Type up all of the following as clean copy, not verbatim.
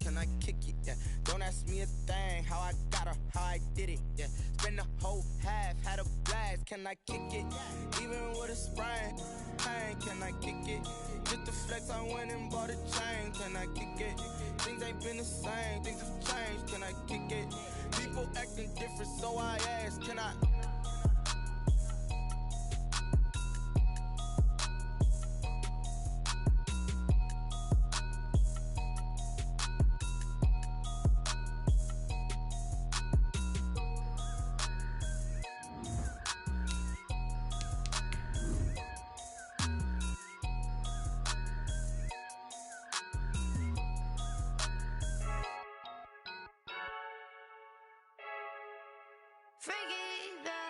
can I kick it? Yeah, don't ask me a thing, how I got her, how I did it. Yeah, spend the whole half, had a blast, can I kick it? Even with a sprain, pain, can I kick it? Just the flex, I went and bought a chain, can I kick it? Things ain't been the same, things have changed, can I kick it? People acting different, so I ask, can I?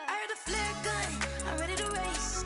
I heard the flare gun, I'm ready to race.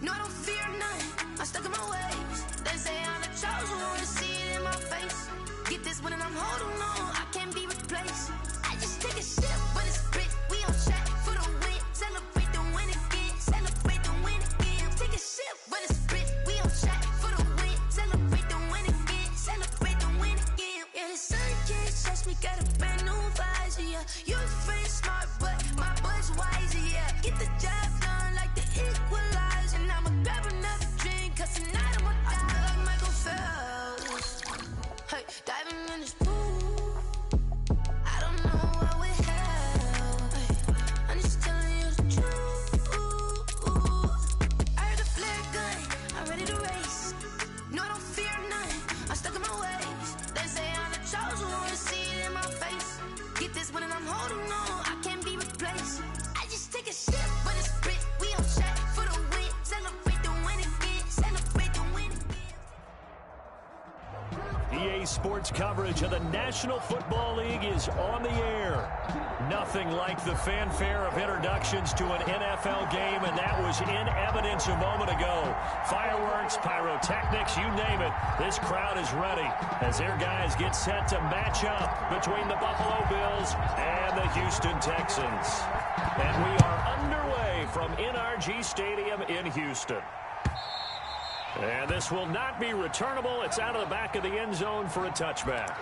No, I don't fear none, I'm stuck in my ways. They say I'm the chosen one, to see it in my face. Get this one and I'm holding on, I can't be replaced. I just take a sip, but it's split, we on track for the win. Celebrate the win again, celebrate the win again. Take a sip, but it's split, we on track for the win. Celebrate the win again, celebrate the win again. Yeah, the sun can't touch me, got a brand new visor, yeah. You friend smart, but my bud's wiser, yeah. Get the job done like the equalizer. And I'ma grab another drink, cause tonight I'ma die. I feel like Michael Phelps, hey, diving in this pool. I don't know what would help, hey, I'm just telling you the truth. I heard the flare gun, I'm ready to race. No, I don't fear none, I'm stuck in my ways. They say I'm the chosen one, to see it in my face. Get this one and I'm holding on, I can't be replaced. I just take a sip, but it's split, we on track for the win. Celebrate the win again, celebrate the win again. EA Sports coverage of the National Football League is on the air. Nothing like the fanfare of introductions to an NFL game, and that was in evidence a moment ago. Fireworks, pyrotechnics, you name it. This crowd is ready as their guys get set to match up between the Buffalo Bills and the Houston Texans. And we are underway from NRG Stadium in Houston. And this will not be returnable. It's out of the back of the end zone for a touchback.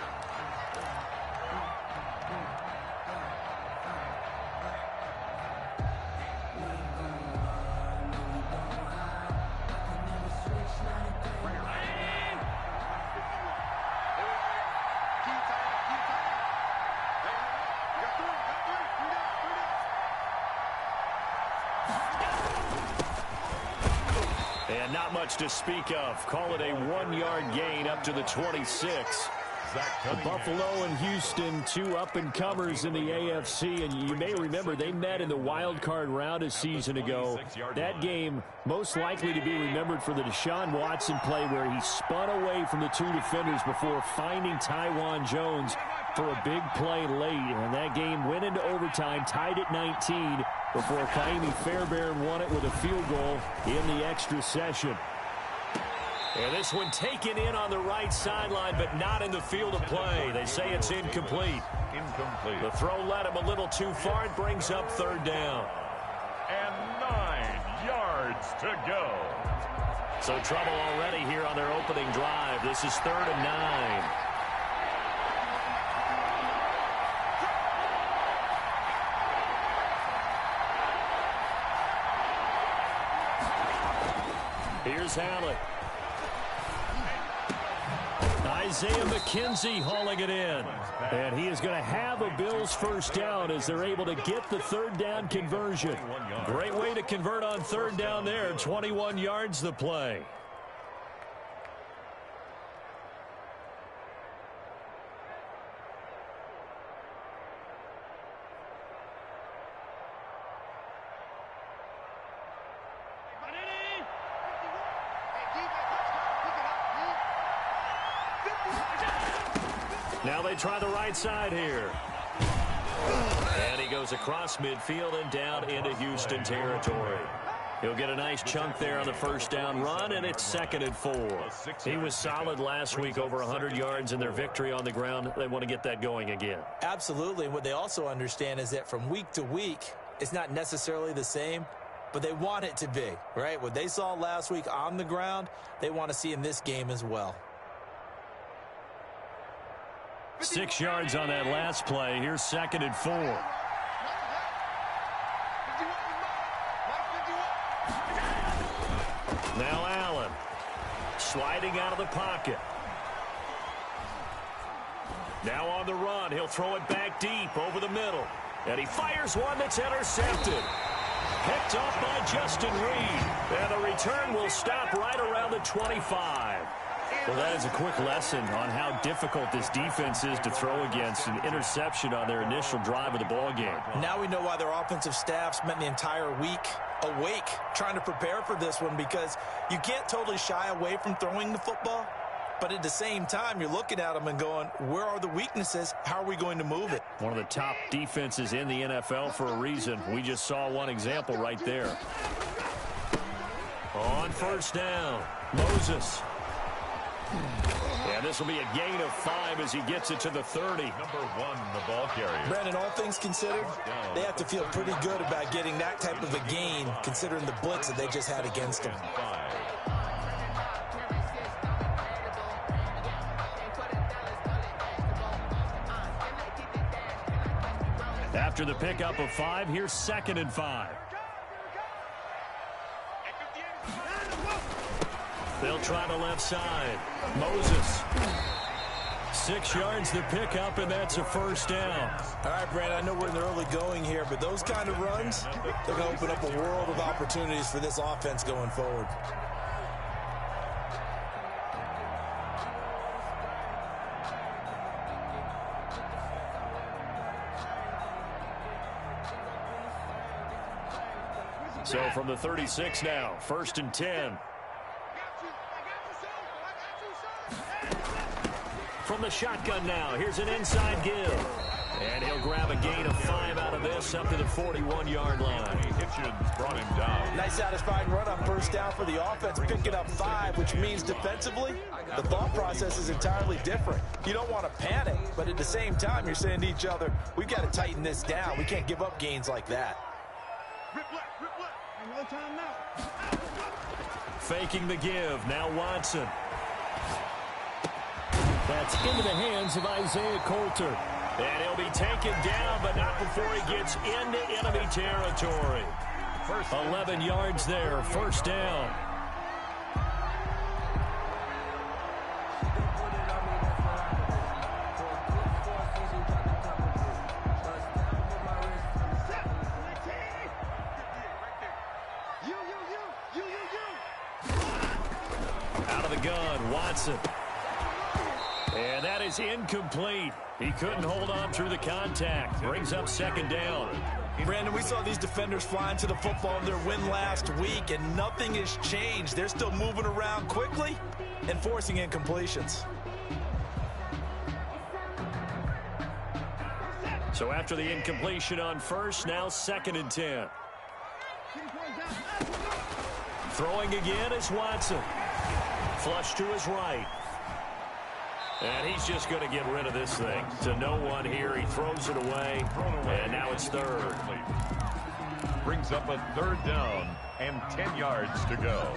And not much to speak of. Call it a 1-yard gain up to the 26. Buffalo and Houston, two up-and-comers in the AFC, and you may remember they met in the wild card round a season ago. That game most likely to be remembered for the Deshaun Watson play where he spun away from the two defenders before finding Tywan Jones for a big play late. And that game went into overtime, tied at 19, before Kaimi Fairbairn won it with a field goal in the extra session. And this one taken in on the right sideline, but not in the field of play. They say it's incomplete. The throw led him a little too far. It brings up third down. And 9 yards to go. So trouble already here on their opening drive. This is 3rd and 9. Here's Hallett. Isaiah McKenzie hauling it in. And he is going to have a Bills first down as they're able to get the third down conversion. Great way to convert on third down there. 21 yards the play. Now they try the right side here. And he goes across midfield and down into Houston territory. He'll get a nice chunk there on the first down run, and it's 2nd and 4. He was solid last week, over 100 yards in their victory on the ground. They want to get that going again. Absolutely. What they also understand is that from week to week, it's not necessarily the same, but they want it to be, right? What they saw last week on the ground, they want to see in this game as well. 6 yards on that last play. Here's 2nd and 4. Now Allen sliding out of the pocket. Now on the run. He'll throw it back deep over the middle. And he fires one that's intercepted. Picked off by Justin Reed. And the return will stop right around the 25. Well, that is a quick lesson on how difficult this defense is to throw against. An interception on their initial drive of the ball game. Now we know why their offensive staff spent the entire week awake trying to prepare for this one, because you can't totally shy away from throwing the football. But at the same time, you're looking at them and going, where are the weaknesses? How are we going to move it? One of the top defenses in the NFL for a reason. We just saw one example right there. On 1st down, Moses. And this will be a gain of 5 as he gets it to the 30. Number 1, the ball carrier. Brandon, all things considered, they have to feel pretty good about getting that type of a gain, considering the blitz that they just had against them. After the pickup of 5, here's 2nd and 5. They'll try the left side. Moses. 6 yards the pickup, and that's a 1st down. All right, Brandon, I know we're in the early going here, but those kind of runs, they're going to open up a world of opportunities for this offense going forward. So from the 36 now, 1st and 10. From the shotgun now, here's an inside give. And he'll grab a gain of 5 out of this up to the 41-yard line. Hitchens brought him down. Nice satisfying run on 1st down for the offense, picking up 5, which means defensively, the thought process is entirely different. You don't want to panic, but at the same time, you're saying to each other, we've got to tighten this down. We can't give up gains like that. Faking the give. Now Watson. That's into the hands of Isaiah Coulter. And he'll be taken down, but not before he gets into enemy territory. 11 yards there. 1st down. Out of the gun, Watson. And that is incomplete. He couldn't hold on through the contact. Brings up 2nd down. Brandon, we saw these defenders flying to the football in their win last week, and nothing has changed. They're still moving around quickly and forcing incompletions. So after the incompletion on 1st, now 2nd and 10. Throwing again is Watson. Flush to his right. And he's just going to get rid of this thing. To no one here. He throws it away. And now it's 3rd. Brings up a 3rd down and 10 yards to go.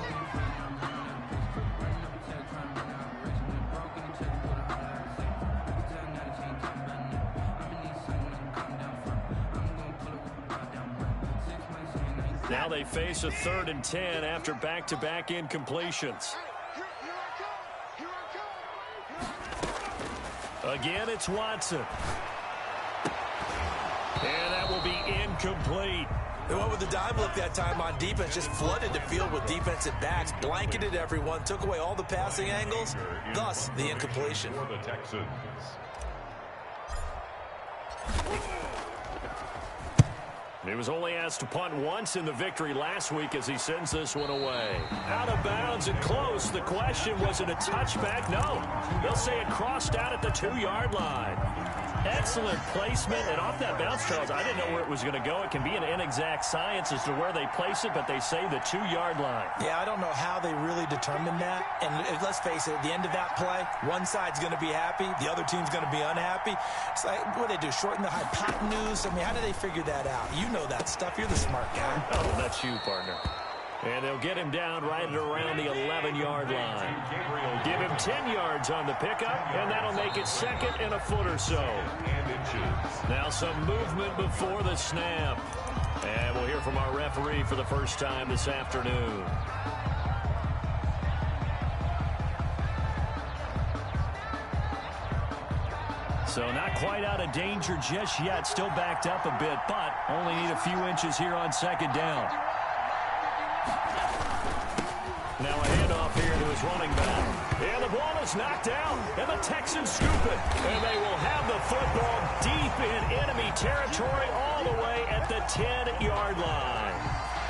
Now they face a 3rd and 10 after back-to-back incompletions. Again, it's Watson. And that will be incomplete. They went with the dime look that time on defense, just flooded the field with defensive backs, blanketed everyone, took away all the passing angles, thus the incompletion. For the Texans. He was only asked to punt once in the victory last week as he sends this one away. Out of bounds and close. The question, was it a touchback? No. They'll say it crossed out at the 2-yard line. Excellent placement. And off that bounce, Charles, I didn't know where it was going to go. It can be an inexact science as to where they place it, but they say the 2-yard line. Yeah, I don't know how they really determined that. And let's face it, at the end of that play, one side's going to be happy, the other team's going to be unhappy. It's like, what do they do, shorten the hypotenuse? I mean, how do they figure that out? You know that stuff. You're the smart guy. Oh, that's you, partner. And they'll get him down right at around the 11-yard line. Give him 10 yards on the pickup, and that'll make it second and a foot or so. Now some movement before the snap. And we'll hear from our referee for the first time this afternoon. So not quite out of danger just yet. Still backed up a bit, but only need a few inches here on second down. Now a handoff here to his running back. And the ball is knocked out, and the Texans scoop it. And they will have the football deep in enemy territory all the way at the 10-yard line.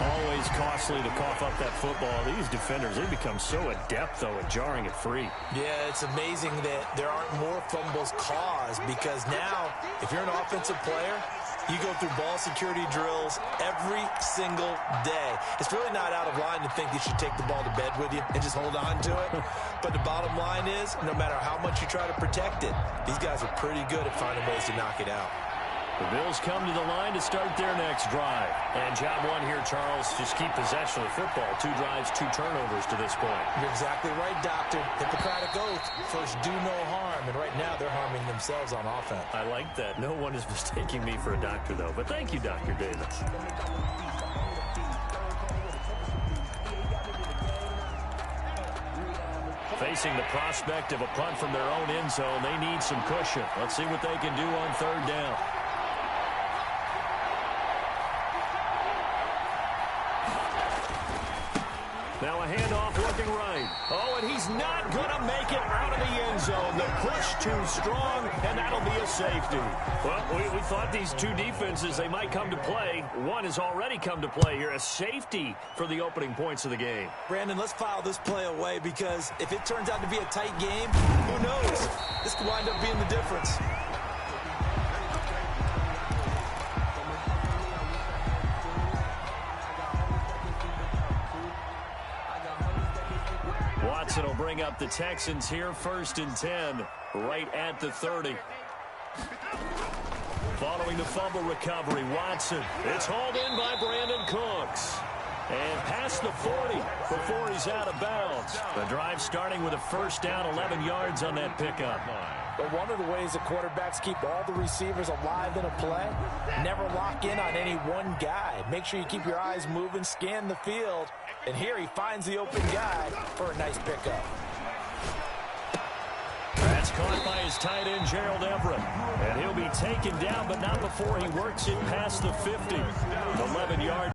Always costly to cough up that football. These defenders, they become so adept, though, at jarring it free. Yeah, it's amazing that there aren't more fumbles caused because now, if you're an offensive player, you go through ball security drills every single day. It's really not out of line to think you should take the ball to bed with you and just hold on to it. But the bottom line is, no matter how much you try to protect it, these guys are pretty good at finding ways to knock it out. The Bills come to the line to start their next drive. And job one here, Charles, just keep possession of the football. 2 drives, 2 turnovers to this point. You're exactly right, Doctor. Hippocratic oath. First, do no harm. And right now, they're harming themselves on offense. I like that. No one is mistaking me for a doctor, though. But thank you, Dr. Davis. Facing the prospect of a punt from their own end zone, they need some cushion. Let's see what they can do on third down. Now a handoff looking right. Oh, and he's not going to make it out of the end zone. The push too strong, and that'll be a safety. Well, we thought these two defenses, they might come to play. One has already come to play here. A safety for the opening points of the game. Brandon, let's file this play away because if it turns out to be a tight game, who knows? This could wind up being the difference. Watson will bring up the Texans here, 1st and 10, right at the 30. Following the fumble recovery, Watson. It's hauled in by Brandon Cooks. And past the 40 before he's out of bounds. The drive starting with a first down, 11 yards on that pickup. But one of the ways that quarterbacks keep all the receivers alive in a play, never lock in on any one guy. Make sure you keep your eyes moving, scan the field. And here he finds the open guy for a nice pickup. That's caught by his tight end, Gerald Everett. And he'll be taken down, but not before he works it past the 50. 11 yards.